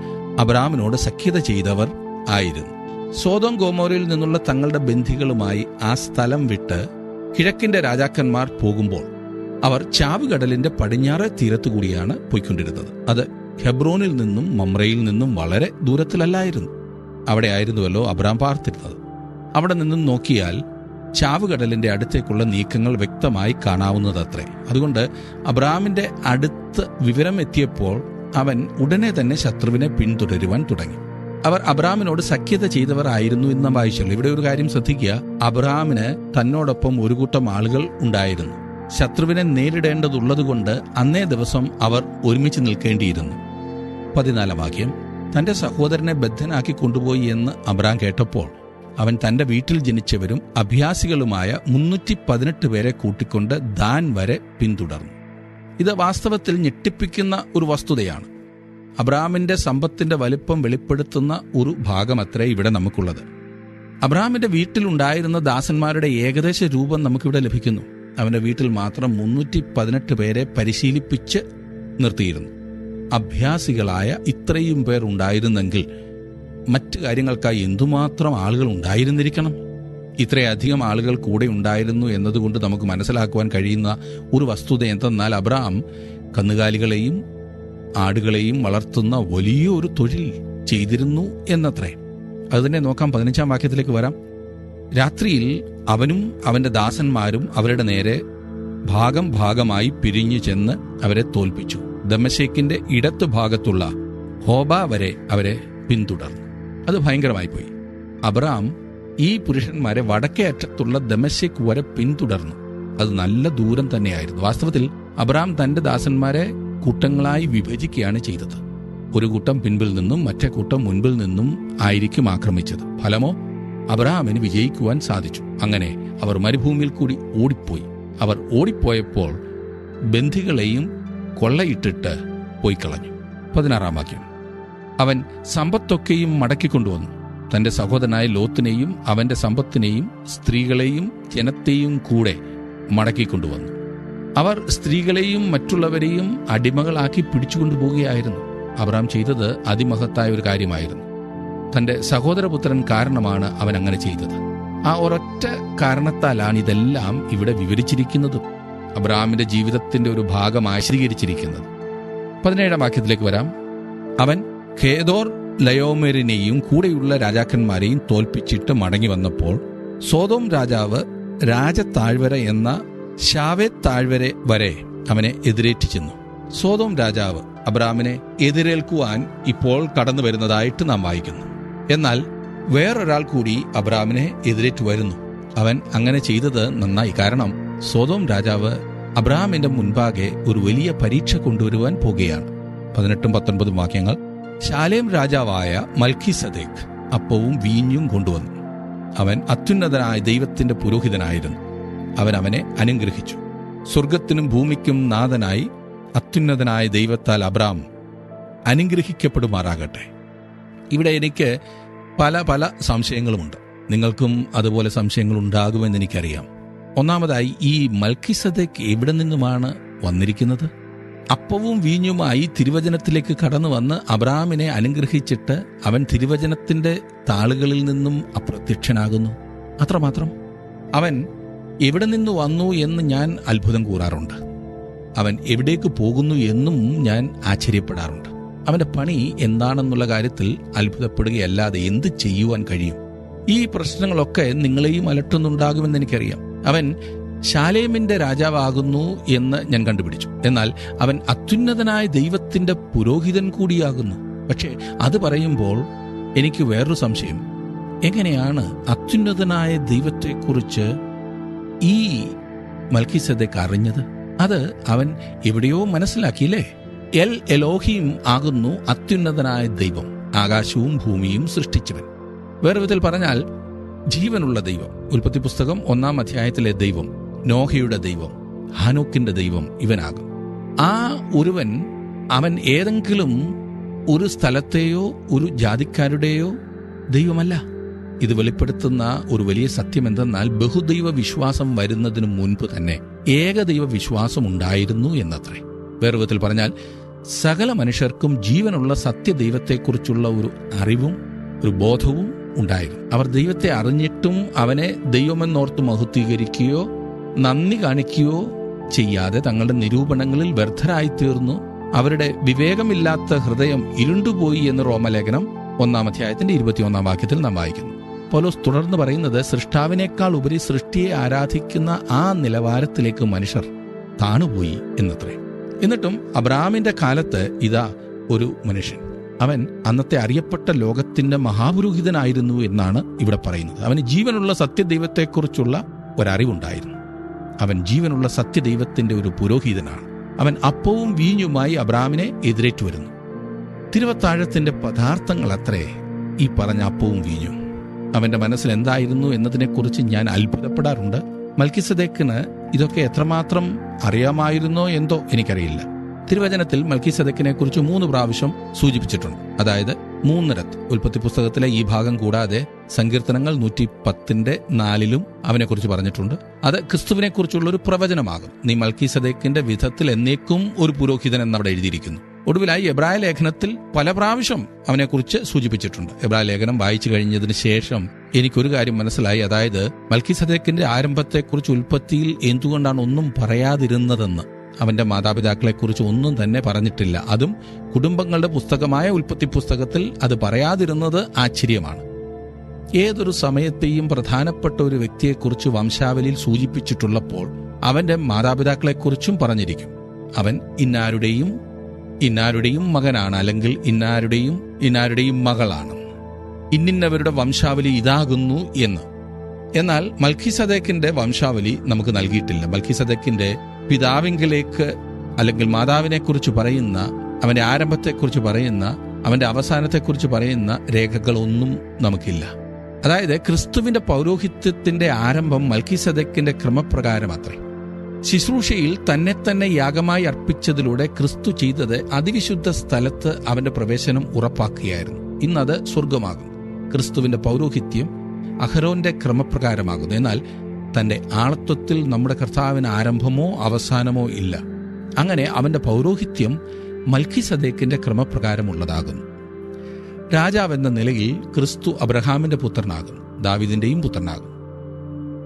അബ്രഹാമിനോട് സഖ്യത ചെയ്തവർ ആയിരുന്നു. സോദോം ഗോമോരയിൽ നിന്നുള്ള തങ്ങളുടെ ബന്ധികളുമായി ആ സ്ഥലം വിട്ട് കിഴക്കിന്റെ രാജാക്കന്മാർ പോകുമ്പോൾ അവർ ചാവുകടലിന്റെ പടിഞ്ഞാറെ തീരത്തുകൂടിയാണ് പോയിക്കൊണ്ടിരുന്നത്. അത് ഹെബ്രോനിൽ നിന്നും മമ്രയിൽ നിന്നും വളരെ ദൂരത്തിലല്ലായിരുന്നു. അവിടെ ആയിരുന്നുവല്ലോ അബ്രഹാം പാർത്തിരുന്നത്. അവിടെ നിന്നും നോക്കിയാൽ ചാവുകടലിന്റെ അടുത്തേക്കുള്ള നീക്കങ്ങൾ വ്യക്തമായി കാണാവുന്നതത്രേ. അതുകൊണ്ട് അബ്രഹാമിന്റെ അടുത്ത് വിവരം എത്തിയപ്പോൾ അവൻ ഉടനെ തന്നെ ശത്രുവിനെ പിന്തുടരുവാൻ തുടങ്ങി. അവർ അബ്രഹാമിനോട് സഖ്യത ചെയ്തവർ ആയിരുന്നു എന്ന് നാം വായിച്ചല്ലോ. ഇവിടെ ഒരു കാര്യം ശ്രദ്ധിക്കുക. അബ്രഹാമിന് തന്നോടൊപ്പം ഒരു കൂട്ടം ആളുകൾ ഉണ്ടായിരുന്നു. ശത്രുവിനെ നേരിടേണ്ടതുള്ളതുകൊണ്ട് അന്നേ ദിവസം അവർ ഒരുമിച്ച് നിൽക്കേണ്ടിയിരുന്നു. 14-ാം വാക്യം, തന്റെ സഹോദരനെ ബദ്ധനാക്കി കൊണ്ടുപോയി എന്ന് അബ്രഹാം കേട്ടപ്പോൾ അവൻ തന്റെ വീട്ടിൽ ജനിച്ചവരും അഭ്യാസികളുമായ 318 പേരെ കൂട്ടിക്കൊണ്ട് ദാൻ വരെ പിന്തുടർന്നു. ഇത് വാസ്തവത്തിൽ ഞെട്ടിപ്പിക്കുന്ന ഒരു വസ്തുതയാണ്. അബ്രഹാമിന്റെ സമ്പത്തിന്റെ വലിപ്പം വെളിപ്പെടുത്തുന്ന ഒരു ഭാഗമത്രേ ഇവിടെ നമുക്കുള്ളത്. അബ്രഹാമിന്റെ വീട്ടിലുണ്ടായിരുന്ന ദാസന്മാരുടെ ഏകദേശ രൂപം നമുക്കിവിടെ ലഭിക്കുന്നു. അവന്റെ വീട്ടിൽ മാത്രം 318 പേരെ പരിശീലിപ്പിച്ച് നിർത്തിയിരുന്നു. അഭ്യാസികളായ ഇത്രയും പേർ ഉണ്ടായിരുന്നെങ്കിൽ മറ്റു കാര്യങ്ങൾക്കായി എന്തുമാത്രം ആളുകൾ ഉണ്ടായിരുന്നിരിക്കണം. ഇത്രയധികം ആളുകൾ കൂടെ ഉണ്ടായിരുന്നു എന്നതുകൊണ്ട് നമുക്ക് മനസ്സിലാക്കുവാൻ കഴിയുന്ന ഒരു വസ്തുത എന്തെന്നാൽ അബ്രഹാം കന്നുകാലികളെയും ആടുകളെയും വളർത്തുന്ന വലിയൊരു തൊഴിൽ ചെയ്തിരുന്നു എന്നത്രേ. അത് തന്നെ നോക്കാം. 15-ാം വാക്യത്തിലേക്ക് വരാം. രാത്രിയിൽ അവനും അവന്റെ ദാസന്മാരും അവരുടെ നേരെ ഭാഗം ഭാഗമായി പിരിഞ്ഞു ചെന്ന് അവരെ തോൽപ്പിച്ചു. ദമശേക്കിന്റെ ഇടത്തു ഭാഗത്തുള്ള ഹോബ വരെ അവരെ പിന്തുടർന്നു. അത് ഭയങ്കരമായി പോയി. അബ്രഹാം ഈ പുരുഷന്മാരെ വടക്കേ അറ്റത്തുള്ള ദമശേക്ക് വരെ പിന്തുടർന്നു. അത് നല്ല ദൂരം തന്നെയായിരുന്നു. വാസ്തവത്തിൽ അബ്രഹാം തന്റെ ദാസന്മാരെ കൂട്ടങ്ങളായി വിഭജിക്കുകയാണ് ചെയ്തത്. ഒരു കൂട്ടം പിൻപിൽ നിന്നും മറ്റേ കൂട്ടം മുൻപിൽ നിന്നും ആയിരിക്കും ആക്രമിച്ചത്. ഫലമോ അബ്രഹാമിന് വിജയിക്കുവാൻ സാധിച്ചു. അങ്ങനെ അവർ മരുഭൂമിയിൽ കൂടി ഓടിപ്പോയി. അവർ ഓടിപ്പോയപ്പോൾ ബന്ധികളെയും കൊള്ളയിട്ടിട്ട് പോയി കളഞ്ഞു. 16-ാം വാക്യം, അവൻ സമ്പത്തൊക്കെയും മടക്കിക്കൊണ്ടുവന്നു. തന്റെ സഹോദരനായ ലോത്തിനെയും അവന്റെ സമ്പത്തിനെയും സ്ത്രീകളെയും ജനത്തെയും കൂടെ മടക്കിക്കൊണ്ടുവന്നു. അവർ സ്ത്രീകളെയും മറ്റുള്ളവരെയും അടിമകളാക്കി പിടിച്ചുകൊണ്ടുപോവുകയായിരുന്നു. അബ്രഹാം ചെയ്തത് അതിമഹത്തായ ഒരു കാര്യമായിരുന്നു. തന്റെ സഹോദരപുത്രൻ കാരണമാണ് അവൻ അങ്ങനെ ചെയ്തത്. ആ ഒരൊറ്റ കാരണത്താലാണ് ഇതെല്ലാം ഇവിടെ വിവരിച്ചിരിക്കുന്നത്. അബ്രഹാമിന്റെ ജീവിതത്തിന്റെ ഒരു ഭാഗമായി ചിത്രീകരിച്ചിരിക്കുന്നത്. 17 വാക്യത്തിലേക്ക് വരാം. അവൻ ഖേദോർ ലയോമെരിനെയും കൂടെയുള്ള രാജാക്കന്മാരെയും തോൽപ്പിച്ചിട്ട് മടങ്ങി വന്നപ്പോൾ സോദോം രാജാവ് രാജത്താഴ്വര എന്ന ശാവേത്ത് താഴ്വര വരെ അവനെ എതിരേറ്റ് ചെന്നു. സോദോം രാജാവ് അബ്രഹാമിനെ എതിരേൽക്കുവാൻ ഇപ്പോൾ കടന്നു വരുന്നതായിട്ട് നാം വായിക്കുന്നു. എന്നാൽ വേറൊരാൾ കൂടി അബ്രഹാമിനെ എതിരേറ്റു വരുന്നു. അവൻ അങ്ങനെ ചെയ്തത് നന്നായി. കാരണം സോദോം രാജാവ് അബ്രഹാമിന്റെ മുൻപാകെ ഒരു വലിയ പരീക്ഷ കൊണ്ടുവരുവാൻ പോകുകയാണ്. 18-19 വാക്യങ്ങൾ. ശാലേം രാജാവായ മൽക്കീസദേക്ക് അപ്പവും വീഞ്ഞും കൊണ്ടുവന്നു. അവൻ അത്യുന്നതനായ ദൈവത്തിന്റെ പുരോഹിതനായിരുന്നു. അവൻ അവനെ അനുഗ്രഹിച്ചു. സ്വർഗത്തിനും ഭൂമിക്കും നാഥനായി അത്യുന്നതനായ ദൈവത്താൽ അബ്രഹാം അനുഗ്രഹിക്കപ്പെടുമാറാകട്ടെ. ഇവിടെ എനിക്ക് പല സംശയങ്ങളുമുണ്ട്. നിങ്ങൾക്കും അതുപോലെ സംശയങ്ങൾ ഉണ്ടാകുമെന്ന് എനിക്കറിയാം. ഒന്നാമതായി, ഈ മൽക്കീസദേക്ക് എവിടെ നിന്നുമാണ് വന്നിരിക്കുന്നത്? അപ്പവും വീഞ്ഞുമായി തിരുവചനത്തിലേക്ക് കടന്നു വന്ന് അബ്രഹാമിനെ അനുഗ്രഹിച്ചിട്ട് അവൻ തിരുവചനത്തിന്റെ താളുകളിൽ നിന്നും അപ്രത്യക്ഷനാകുന്നു. അത്രമാത്രം. അവൻ എവിടെ നിന്ന് വന്നു എന്ന് ഞാൻ അത്ഭുതം കൂറാറുണ്ട്. അവൻ എവിടേക്ക് പോകുന്നു എന്നും ഞാൻ ആശ്ചര്യപ്പെടാറുണ്ട്. അവന്റെ പണി എന്താണെന്നുള്ള കാര്യത്തിൽ അത്ഭുതപ്പെടുകയല്ലാതെ എന്ത് ചെയ്യുവാൻ കഴിയും? ഈ പ്രശ്നങ്ങളൊക്കെ നിങ്ങളെയും അലട്ടുന്നുണ്ടാകുമെന്ന് എനിക്കറിയാം. അവൻ ശാലേമിന്റെ രാജാവാകുന്നു എന്ന് ഞാൻ കണ്ടുപിടിച്ചു. എന്നാൽ അവൻ അത്യുന്നതനായ ദൈവത്തിന്റെ പുരോഹിതൻ കൂടിയാകുന്നു. പക്ഷേ അത് പറയുമ്പോൾ എനിക്ക് വേറൊരു സംശയം. എങ്ങനെയാണ് അത്യുന്നതനായ ദൈവത്തെക്കുറിച്ച് ഈ മൽക്കീസദേക്ക് അറിഞ്ഞത്? അത് അവൻ എവിടെയോ മനസ്സിലാക്കിയില്ലേ? എൽ എലോഹീം ആകുന്നു അത്യുന്നതനായ ദൈവം, ആകാശവും ഭൂമിയും സൃഷ്ടിച്ചവൻ. വേറെ വിധത്തിൽ പറഞ്ഞാൽ ജീവനുള്ള ദൈവം. ഉൽപ്പത്തി പുസ്തകം 1-ാം അധ്യായത്തിലെ ദൈവം, നോഹയുടെ ദൈവം, ഹാനോക്കിന്റെ ദൈവം ഇവനാകും. ആ ഒരുവൻ അവൻ ഏതെങ്കിലും ഒരു സ്ഥലത്തെയോ ഒരു ജാതിക്കാരുടെയോ ദൈവമല്ല. ഇത് വെളിപ്പെടുത്തുന്ന ഒരു വലിയ സത്യം എന്തെന്നാൽ ബഹുദൈവ വിശ്വാസം വരുന്നതിനു മുൻപ് തന്നെ ഏകദൈവ വിശ്വാസം ഉണ്ടായിരുന്നു എന്നത്രേ. വേറെ വിധത്തിൽ പറഞ്ഞാൽ സകല മനുഷ്യർക്കും ജീവനുള്ള സത്യദൈവത്തെക്കുറിച്ചുള്ള ഒരു അറിവും ഒരു ബോധവും ഉണ്ടായിരുന്നു. അവർ ദൈവത്തെ അറിഞ്ഞിട്ടും അവനെ ദൈവമെന്നോർത്ത് മഹത്വീകരിക്കുകയോ നന്ദി കാണിക്കുകയോ ചെയ്യാതെ തങ്ങളുടെ നിരൂപണങ്ങളിൽ വ്യർത്ഥരായിത്തീർന്നു. അവരുടെ വിവേകമില്ലാത്ത ഹൃദയം ഇരുണ്ടുപോയി എന്ന് റോമലേഖനം 1-ാം അധ്യായത്തിന്റെ 21-ാം വാക്യത്തിൽ നാം വായിക്കുന്നു. പൗലോസ് തുടർന്ന് പറയുന്നത്, സൃഷ്ടാവിനേക്കാൾ ഉപരി സൃഷ്ടിയെ ആരാധിക്കുന്ന ആ നിലവാരത്തിലേക്ക് മനുഷ്യർ താണുപോയി എന്നത്രേ. എന്നിട്ടും അബ്രഹാമിന്റെ കാലത്ത് ഇതാ ഒരു മനുഷ്യൻ, അവൻ അന്നത്തെ അറിയപ്പെട്ട ലോകത്തിന്റെ മഹാപുരോഹിതനായിരുന്നു എന്നാണ് ഇവിടെ പറയുന്നത്. അവന് ജീവനുള്ള സത്യദൈവത്തെക്കുറിച്ചുള്ള ഒരറിവുണ്ടായിരുന്നു. അവൻ ജീവനുള്ള സത്യദൈവത്തിന്റെ ഒരു പുരോഹിതനാണ്. അവൻ അപ്പവും വീഞ്ഞുമായി അബ്രഹാമിനെ എതിരേറ്റു വരുന്നു. തിരുവത്താഴത്തിന്റെ പദാർത്ഥങ്ങൾ അത്രേ ഈ പറഞ്ഞ അപ്പവും വീഞ്ഞും. അവന്റെ മനസ്സിൽ എന്തായിരുന്നു എന്നതിനെക്കുറിച്ച് ഞാൻ അത്ഭുതപ്പെടാറുണ്ട്. മൽക്കീസദേക്കിന് ഇതൊക്കെ എത്രമാത്രം അറിയാമായിരുന്നോ എന്തോ എനിക്കറിയില്ല. തിരുവചനത്തിൽ മൽക്കീസദേക്കിനെ കുറിച്ച് 3 പ്രാവശ്യം സൂചിപ്പിച്ചിട്ടുണ്ട്. അതായത് 3 രത്ത്. ഉൽപ്പത്തി പുസ്തകത്തിലെ ഈ ഭാഗം കൂടാതെ സങ്കീർത്തനങ്ങൾ 110:4 അവനെക്കുറിച്ച് പറഞ്ഞിട്ടുണ്ട്. അത് ക്രിസ്തുവിനെ കുറിച്ചുള്ള ഒരു പ്രവചനമാകും. നീ മൽക്കീസദേക്കിന്റെ വിധത്തിൽ എന്നേക്കും ഒരു പുരോഹിതൻ എന്നവിടെ എഴുതിയിരിക്കുന്നു. ഒടുവിലായി എബ്രായ ലേഖനത്തിൽ പല പ്രാവശ്യം അവനെക്കുറിച്ച് സൂചിപ്പിച്ചിട്ടുണ്ട്. എബ്രായ ലേഖനം വായിച്ചു കഴിഞ്ഞതിന് ശേഷം എനിക്കൊരു കാര്യം മനസ്സിലായി. അതായത് മൽക്കീസദേക്കിന്റെ ആരംഭത്തെക്കുറിച്ച് ഉൽപ്പത്തിയിൽ എന്തുകൊണ്ടാണ് ഒന്നും പറയാതിരുന്നതെന്ന്. അവന്റെ മാതാപിതാക്കളെക്കുറിച്ച് ഒന്നും തന്നെ പറഞ്ഞിട്ടില്ല. അതും കുടുംബങ്ങളുടെ പുസ്തകമായ ഉൽപ്പത്തി പുസ്തകത്തിൽ അത് പറയാതിരുന്നത് ആശ്ചര്യമാണ്. ഏതൊരു സമയത്തെയും പ്രധാനപ്പെട്ട ഒരു വ്യക്തിയെക്കുറിച്ച് വംശാവലിയിൽ സൂചിപ്പിച്ചിട്ടുള്ളപ്പോൾ അവന്റെ മാതാപിതാക്കളെക്കുറിച്ചും പറഞ്ഞിരിക്കും. അവൻ ഇന്നാരുടെയും മകനാണ്, അല്ലെങ്കിൽ ഇന്നാരുടെയും മകളാണ്, ഇന്നിന്നവരുടെ വംശാവലി ഇതാകുന്നു എന്ന്. എന്നാൽ മൽക്കീസദേക്കിന്റെ വംശാവലി നമുക്ക് നൽകിയിട്ടില്ല. മൽക്കീസദേക്കിന്റെ പിതാവിങ്കിലേക്ക് അല്ലെങ്കിൽ മാതാവിനെക്കുറിച്ച് പറയുന്ന, അവന്റെ ആരംഭത്തെക്കുറിച്ച് പറയുന്ന, അവന്റെ അവസാനത്തെക്കുറിച്ച് പറയുന്ന രേഖകളൊന്നും നമുക്കില്ല. അതായത് ക്രിസ്തുവിന്റെ പൗരോഹിത്യത്തിന്റെ ആരംഭം മൽക്കീസദേക്കിന്റെ ക്രമപ്രകാരം അത്രേ. ശുശ്രൂഷയിൽ തന്നെ യാഗമായി അർപ്പിച്ചതിലൂടെ ക്രിസ്തു ചെയ്തത് അതിവിശുദ്ധ സ്ഥലത്ത് അവന്റെ പ്രവേശനം ഉറപ്പാക്കുകയായിരുന്നു. ഇന്നത് സ്വർഗമാകും. ക്രിസ്തുവിന്റെ പൗരോഹിത്യം അഹരോന്റെ ക്രമപ്രകാരമാകുന്നു. എന്നാൽ തന്റെ ആളത്വത്തിൽ നമ്മുടെ കർത്താവിന് ആരംഭമോ അവസാനമോ ഇല്ല. അങ്ങനെ അവന്റെ പൗരോഹിത്യം മൽക്കീസദേക്കിന്റെ ക്രമപ്രകാരമുള്ളതാകുന്നു. രാജാവെന്ന നിലയിൽ ക്രിസ്തു അബ്രഹാമിന്റെ പുത്രനാകുന്നു, ദാവീദിന്റെയും പുത്രനാകുന്നു.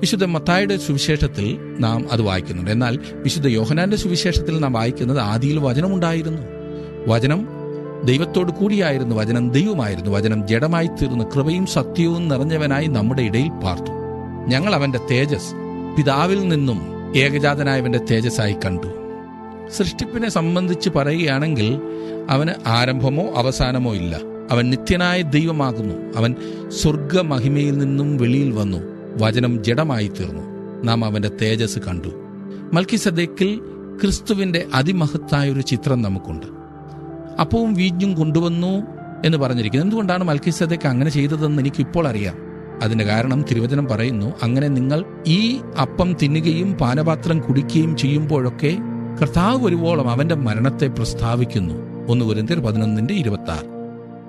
വിശുദ്ധ മത്തായിയുടെ സുവിശേഷത്തിൽ നാം അത് വായിക്കുന്നുണ്ട്. എന്നാൽ വിശുദ്ധ യോഹന്നാന്റെ സുവിശേഷത്തിൽ നാം വായിക്കുന്നത് ആദിയിൽ വചനമുണ്ടായിരുന്നു, വചനം ദൈവത്തോട് കൂടിയായിരുന്നു, വചനം ദൈവമായിരുന്നു, വചനം ജഡമായി തീർന്ന് കൃപയും സത്യവും നിറഞ്ഞവനായി നമ്മുടെ ഇടയിൽ പാർത്തു. ഞങ്ങൾ അവന്റെ തേജസ് പിതാവിൽ നിന്നും ഏകജാതനായവന്റെ തേജസ്സായി കണ്ടു. സൃഷ്ടിപ്പിനെ സംബന്ധിച്ച് പറയുകയാണെങ്കിൽ അവന് ആരംഭമോ അവസാനമോ ഇല്ല. അവൻ നിത്യനായ ദൈവമാകുന്നു. അവൻ സ്വർഗമഹിമയിൽ നിന്നും വെളിയിൽ വന്നു, വചനം ജഡമായി തീർന്നു, നാം അവന്റെ തേജസ് കണ്ടു. മൽക്കിസദേക്കിൽ ക്രിസ്തുവിന്റെ അതിമഹത്തായ ഒരു ചിത്രം നമുക്കുണ്ട്. അപ്പവും വീഞ്ഞും കൊണ്ടുവന്നു എന്ന് പറഞ്ഞിരിക്കുന്നത്. എന്തുകൊണ്ടാണ് മൽക്കിസദേക്ക് അങ്ങനെ ചെയ്തതെന്ന് എനിക്കിപ്പോൾ അറിയാം. അതിന്റെ കാരണം തിരുവചനം പറയുന്നു, അങ്ങനെ നിങ്ങൾ ഈ അപ്പം തിന്നുകയും പാനപാത്രം കുടിക്കുകയും ചെയ്യുമ്പോഴൊക്കെ കർത്താവ് വരുവോളം അവന്റെ മരണത്തെ പ്രസ്താവിക്കുന്നു. 1 കൊരിന്ത്യർ 11:26.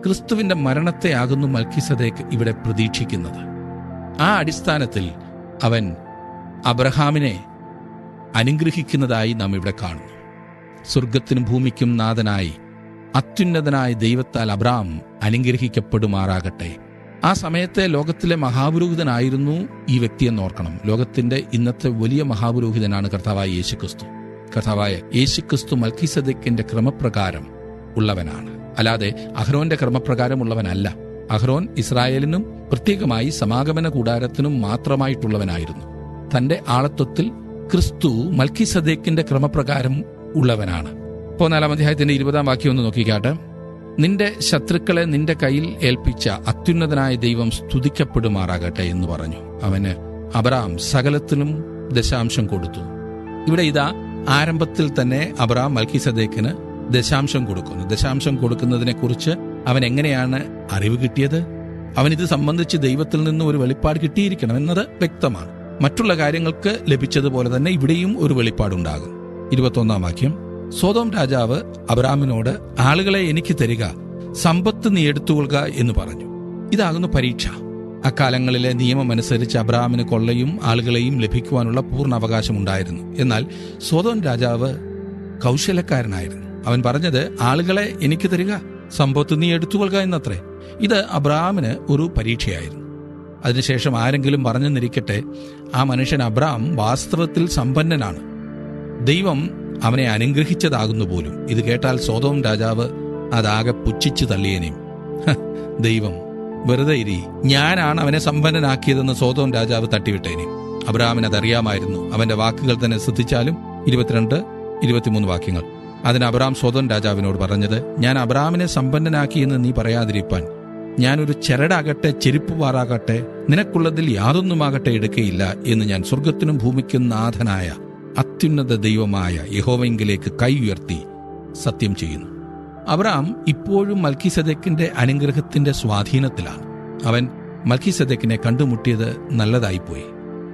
ക്രിസ്തുവിന്റെ മരണത്തെ ആകുന്നു മൽക്കിസദേക്ക് ഇവിടെ പ്രതീക്ഷിക്കുന്നത്. ആ അടിസ്ഥാനത്തിൽ അവൻ അബ്രഹാമിനെ അനുഗ്രഹിക്കുന്നതായി നാം ഇവിടെ കാണുന്നു. സ്വർഗത്തിനും ഭൂമിക്കും നാഥനായി അത്യുന്നതനായ ദൈവത്താൽ അബ്രഹാം അനുഗ്രഹിക്കപ്പെടുമാറാകട്ടെ. ആ സമയത്തെ ലോകത്തിലെ മഹാപുരോഹിതനായിരുന്നു ഈ വ്യക്തിയെന്ന് ഓർക്കണം. ലോകത്തിന്റെ ഇന്നത്തെ വലിയ മഹാപുരോഹിതനാണ് കർത്താവായ യേശുക്രിസ്തു. കർത്താവായ യേശുക്രിസ്തു മൽക്കിസദേക്കിന്റെ ക്രമപ്രകാരം ഉള്ളവനാണ്, അല്ലാതെ അഹ്റോന്റെ ക്രമപ്രകാരമുള്ളവനല്ല. അഹ്റോൻ ഇസ്രായേലിനും പ്രത്യേകമായി സമാഗമന കൂടാരത്തിനും മാത്രമായിട്ടുള്ളവനായിരുന്നു. തന്റെ ആളത്വത്തിൽ ക്രിസ്തു മൽക്കിസദേക്കിന്റെ ക്രമപ്രകാരം ഉള്ളവനാണ്. 4-ാം അധ്യായത്തിന്റെ 20-ാം വാക്യം ഒന്ന് നോക്കിക്കാട്ടെ. നിന്റെ ശത്രുക്കളെ നിന്റെ കയ്യിൽ ഏൽപ്പിച്ച അത്യുന്നതനായ ദൈവം സ്തുതിക്കപ്പെടുമാറാകട്ടെ എന്ന് പറഞ്ഞു. അവന് അബ്രഹാം സകലത്തിനും ദശാംശം കൊടുത്തു. ഇവിടെ ഇതാ ആരംഭത്തിൽ തന്നെ അബ്രഹാം മൽക്കിസദേക്കിന് ദശാംശം കൊടുക്കുന്നു. ദശാംശം കൊടുക്കുന്നതിനെ കുറിച്ച് അവൻ എങ്ങനെയാണ് അറിവ് കിട്ടിയത്? അവനിത് സംബന്ധിച്ച് ദൈവത്തിൽ നിന്ന് ഒരു വെളിപ്പാട് കിട്ടിയിരിക്കണം എന്നത് വ്യക്തമാണ്. മറ്റുള്ള കാര്യങ്ങൾക്ക് ലഭിച്ചതുപോലെ തന്നെ ഇവിടെയും ഒരു വെളിപ്പാടുണ്ടാകും. 21-ാം വാക്യം. സോദോം രാജാവ് അബ്രാമിനോട്, ആളുകളെ എനിക്ക് തരിക, സമ്പത്ത് നീ എടുത്തുകൊള്ളുക എന്ന് പറഞ്ഞു. ഇതാകുന്നു പരീക്ഷ. അക്കാലങ്ങളിലെ നിയമമനുസരിച്ച് അബ്രാമിന് കൊള്ളയും ആളുകളെയും ലഭിക്കുവാനുള്ള പൂർണ്ണ അവകാശമുണ്ടായിരുന്നു. എന്നാൽ സോദോം രാജാവ് കൗശലക്കാരനായിരുന്നു. അവൻ പറഞ്ഞത്, ആളുകളെ എനിക്ക് തരിക, സമ്പത്ത് നീ എടുത്തുകൊള്ളുക എന്നത്രേ. ഇത് അബ്രാമിന് ഒരു പരീക്ഷയായിരുന്നു. അതിനുശേഷം ആരെങ്കിലും പറഞ്ഞെന്നിരിക്കട്ടെ, ആ മനുഷ്യൻ അബ്രാം വാസ്തവത്തിൽ സമ്പന്നനാണ്, ദൈവം അവനെ അനുഗ്രഹിച്ചതാകുന്നു പോലും. ഇത് കേട്ടാൽ സോദോം രാജാവ് അതാകെ പുച്ഛിച്ചു തള്ളിയേനെയും. ദൈവം വെറുതെ ഇരി, ഞാനാണ് അവനെ സമ്പന്നനാക്കിയതെന്ന് സോദോം രാജാവ് തട്ടിവിട്ടേനെയും. അബ്രാമിന് അതറിയാമായിരുന്നു. അവന്റെ വാക്കുകൾ തന്നെ ശ്രദ്ധിച്ചാലും 22-23 വാക്യങ്ങൾ. അതിന് അബ്രാം സോദോം രാജാവിനോട് പറഞ്ഞത്, ഞാൻ അബ്രാമിനെ സമ്പന്നനാക്കിയെന്ന് നീ പറയാതിരിപ്പാൻ ഞാനൊരു ചരടാകട്ടെ ചെരുപ്പുവാറാകട്ടെ നിനക്കുള്ളതിൽ യാതൊന്നുമാകട്ടെ എടുക്കയില്ല എന്ന് ഞാൻ സ്വർഗത്തിനും ഭൂമിക്കും നാഥനായ അത്യുന്നത ദൈവമായ യഹോവയിലേക്ക് കൈ ഉയർത്തി സത്യം ചെയ്യുന്നു. അബ്രാം ഇപ്പോഴും മൽക്കിസദേക്കിന്റെ അനുഗ്രഹത്തിന്റെ സ്വാധീനത്തിലാണ്. അവൻ മൽക്കിസദേക്കിനെ കണ്ടുമുട്ടിയത് നല്ലതായിപ്പോയി.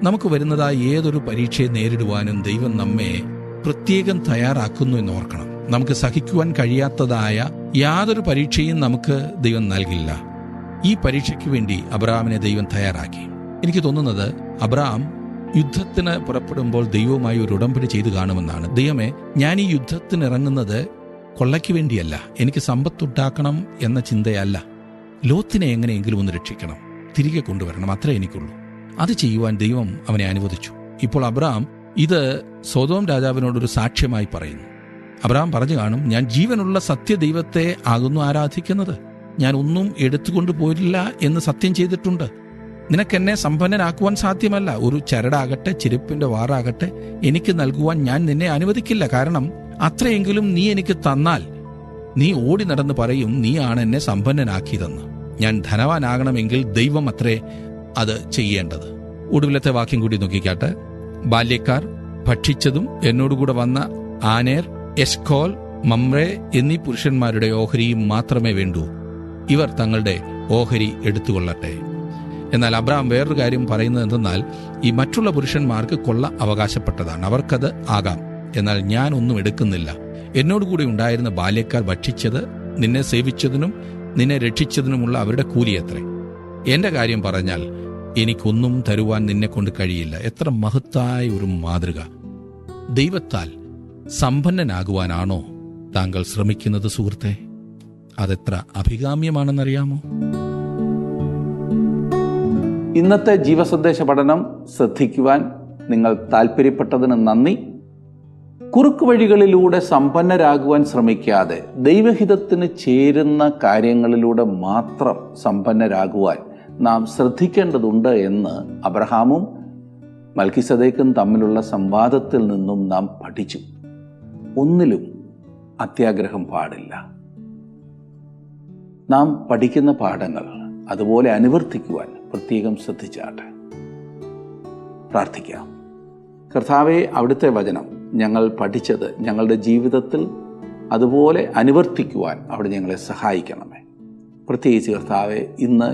നമുക്ക് വരുന്നതായ ഏതൊരു പരീക്ഷയെ നേരിടുവാനും ദൈവം നമ്മെ പ്രത്യേകം തയ്യാറാക്കുന്നു എന്ന് ഓർക്കണം. നമുക്ക് സഹിക്കുവാൻ കഴിയാത്തതായ യാതൊരു പരീക്ഷയും നമുക്ക് ദൈവം നൽകില്ല. ഈ പരീക്ഷയ്ക്ക് വേണ്ടി അബ്രാമിനെ ദൈവം തയ്യാറാക്കി. എനിക്ക് തോന്നുന്നത് അബ്രാം യുദ്ധത്തിന് പുറപ്പെടുമ്പോൾ ദൈവവുമായി ഒരു ഉടമ്പടി ചെയ്തു കാണുമെന്നാണ്. ദൈവമേ, ഞാൻ ഈ യുദ്ധത്തിന് ഇറങ്ങുന്നത് കൊള്ളയ്ക്ക് വേണ്ടിയല്ല, എനിക്ക് സമ്പത്തുണ്ടാക്കണം എന്ന ചിന്തയല്ല, ലോത്തിനെ എങ്ങനെയെങ്കിലും ഒന്ന് രക്ഷിക്കണം, തിരികെ കൊണ്ടുവരണം, അത്രേ എനിക്കുള്ളൂ. അത് ചെയ്യുവാൻ ദൈവം അവനെ അനുവദിച്ചു. ഇപ്പോൾ അബ്രാം ഇത് സോദോം രാജാവിനോടൊരു സാക്ഷ്യമായി പറയുന്നു. അബ്രാം പറഞ്ഞു കാണും, ഞാൻ ജീവനുള്ള സത്യദൈവത്തെ ആകുന്നു ആരാധിക്കുന്നത്, ഞാൻ ഒന്നും എടുത്തുകൊണ്ടു പോരില്ല എന്ന് സത്യം ചെയ്തിട്ടുണ്ട്. നിനക്കെന്നെ സമ്പന്നനാക്കുവാൻ സാധ്യമല്ല. ഒരു ചരടാകട്ടെ ചെരുപ്പിന്റെ വാറാകട്ടെ എനിക്ക് നൽകുവാൻ ഞാൻ നിന്നെ അനുവദിക്കില്ല. കാരണം അത്രയെങ്കിലും നീ എനിക്ക് തന്നാൽ നീ ഓടി നടന്ന് പറയും, നീ ആണ് എന്നെ സമ്പന്നനാക്കിയതെന്ന്. ഞാൻ ധനവാനാകണമെങ്കിൽ ദൈവം അത്രേ അത് ചെയ്യേണ്ടത്. ഒടുവിലത്തെ വാക്യം കൂടി നോക്കിക്കാട്ടെ. ബാല്യക്കാർ ഭക്ഷിച്ചതും എന്നോടുകൂടെ വന്ന ആനേർ, എസ്കോൽ, മമ്രേ എന്നീ പുരുഷന്മാരുടെ ഓഹരിയും മാത്രമേ വേണ്ടൂ. ഇവർ തങ്ങളുടെ ഓഹരി എടുത്തുകൊള്ളട്ടെ. എന്നാൽ അബ്രാം വേറൊരു കാര്യം പറയുന്നത് എന്തെന്നാൽ, ഈ മറ്റുള്ള പുരുഷന്മാർക്ക് കൊള്ള അവകാശപ്പെട്ടതാണ്, അവർക്കത് ആകാം. എന്നാൽ ഞാൻ ഒന്നും എടുക്കുന്നില്ല. എന്നോടുകൂടി ഉണ്ടായിരുന്ന ബാല്യക്കാർ ഭക്ഷിച്ചത് നിന്നെ സേവിച്ചതിനും നിന്നെ രക്ഷിച്ചതിനുമുള്ള അവരുടെ കൂലിയത്രേ. എന്റെ കാര്യം പറഞ്ഞാൽ എനിക്കൊന്നും തരുവാൻ നിന്നെ കൊണ്ട് കഴിയില്ല. എത്ര മഹത്തായ ഒരു മാതൃക! ദൈവത്താൽ സമ്പന്നനാകുവാനാണോ താങ്കൾ ശ്രമിക്കുന്നത് സുഹൃത്തെ? അതെത്ര അഭികാമ്യമാണെന്നറിയാമോ? ഇന്നത്തെ ജീവസന്ദേശ പഠനം ശ്രദ്ധിക്കുവാൻ നിങ്ങൾ താല്പര്യപ്പെട്ടതിന് നന്ദി. കുറുക്ക് വഴികളിലൂടെ സമ്പന്നരാകുവാൻ ശ്രമിക്കാതെ ദൈവഹിതത്തിന് ചേരുന്ന കാര്യങ്ങളിലൂടെ മാത്രം സമ്പന്നരാകുവാൻ നാം ശ്രദ്ധിക്കേണ്ടതുണ്ട് എന്ന് അബ്രഹാമും മൽക്കിസദേക്കും തമ്മിലുള്ള സംവാദത്തിൽ നിന്നും നാം പഠിച്ചു. ഒന്നിലും അത്യാഗ്രഹം പാടില്ല. നാം പഠിക്കുന്ന പാഠങ്ങൾ അതുപോലെ അനുവർത്തിക്കുവാൻ പ്രത്യേകം ശ്രദ്ധിച്ചാട്ടെ. പ്രാർത്ഥിക്കാം. കർത്താവേ, അവിടുത്തെ വചനം ഞങ്ങൾ പഠിച്ചത് ഞങ്ങളുടെ ജീവിതത്തിൽ അതുപോലെ അനുവർത്തിക്കുവാൻ അവിടെ ഞങ്ങളെ സഹായിക്കണമേ. പ്രത്യേകിച്ച് കർത്താവേ, ഇന്ന്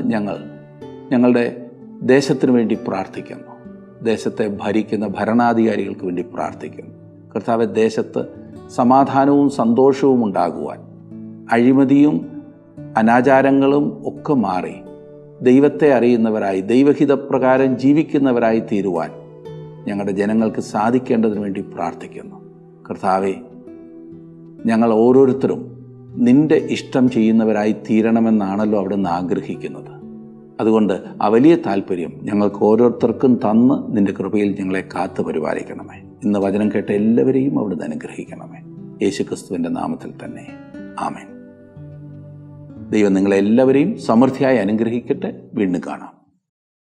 ഞങ്ങളുടെ ദേശത്തിന് വേണ്ടി പ്രാർത്ഥിക്കുന്നു. ദേശത്തെ ഭരിക്കുന്ന ഭരണാധികാരികൾക്ക് വേണ്ടി പ്രാർത്ഥിക്കുന്നു. കർത്താവെ, ദേശത്ത് സമാധാനവും സന്തോഷവും ഉണ്ടാകുവാൻ, അഴിമതിയും അനാചാരങ്ങളും ഒക്കെ മാറി ദൈവത്തെ അറിയുന്നവരായി ദൈവഹിതപ്രകാരം ജീവിക്കുന്നവരായി തീരുവാൻ ഞങ്ങളുടെ ജനങ്ങൾക്ക് സാധിക്കേണ്ടതിന് വേണ്ടി പ്രാർത്ഥിക്കുന്നു. കർത്താവെ, ഞങ്ങൾ ഓരോരുത്തരും നിന്റെ ഇഷ്ടം ചെയ്യുന്നവരായി തീരണമെന്നാണല്ലോ അവിടുന്ന് ആഗ്രഹിക്കുന്നത്. അതുകൊണ്ട് ആ വലിയ താല്പര്യം ഞങ്ങൾക്ക് ഓരോരുത്തർക്കും തന്ന് നിന്റെ കൃപയിൽ ഞങ്ങളെ കാത്തു പരിപാലിക്കണമേ. ഇന്ന് വചനം കേട്ട എല്ലാവരെയും അവിടുന്ന് അനുഗ്രഹിക്കണമേ. യേശുക്രിസ്തുവിൻ്റെ നാമത്തിൽ തന്നെ. ആമേൻ. ദൈവം നിങ്ങളെല്ലാവരെയും സമൃദ്ധിയായി അനുഗ്രഹിക്കട്ടെ. വീണ്ടും കാണാം.